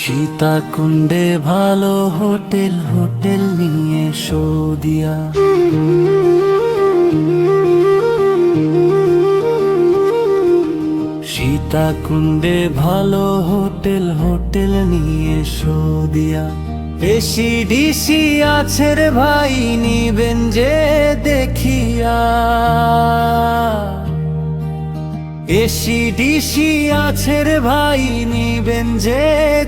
সীতাকুণ্ডে ভালো hotel hotel নিয়ে সৌদিয়া। সীতাকুণ্ডে ভালো হোটেল হোটেল নিয়ে সৌদিয়া। এসি ডিসি আছে রে ভাই, নিবেন যে দেখিয়া। এসি ডিসি আছে রে ভাই, নিবেন যে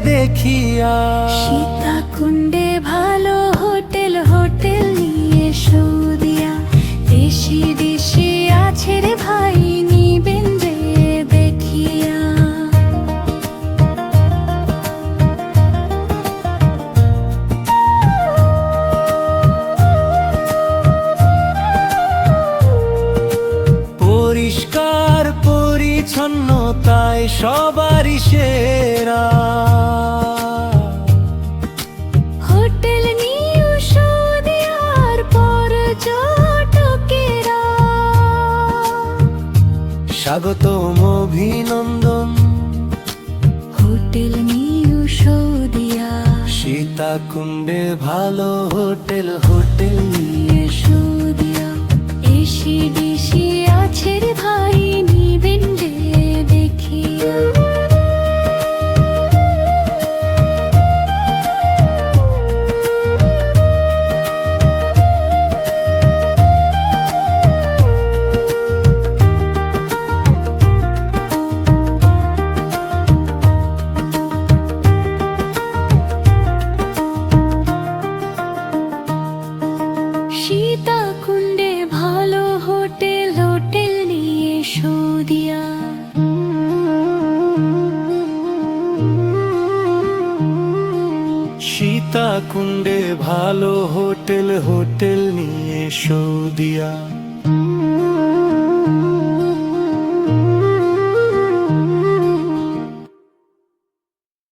দেখিয়া। সীতাকুণ্ডে ভালো হোটেল হোটেল নিয়ে সৌদিয়া। এসি ডিসি আছে রে ভাই, নিবেন যে দেখিয়া। পরিষ্কার পরিচ্ছন্নতায় সবারই সেরা। হোটেল নিউ সৌদিয়ার পর্যটকেরা স্বাগতম অভিনন্দন। Hotel new Saudia. সীতাকুণ্ডে ভালো হোটেল হোটেল নিয়ে সৌদিয়া। এসি ডিসি আছে রে ভাই, নিবেন যে দেখিয়া। সীতাকুণ্ডে ভালো হোটেল হোটেল নিয়ে সৌদিয়া। সীতাকুণ্ডে ভালো হোটেল হোটেল নিয়ে সৌদিয়া।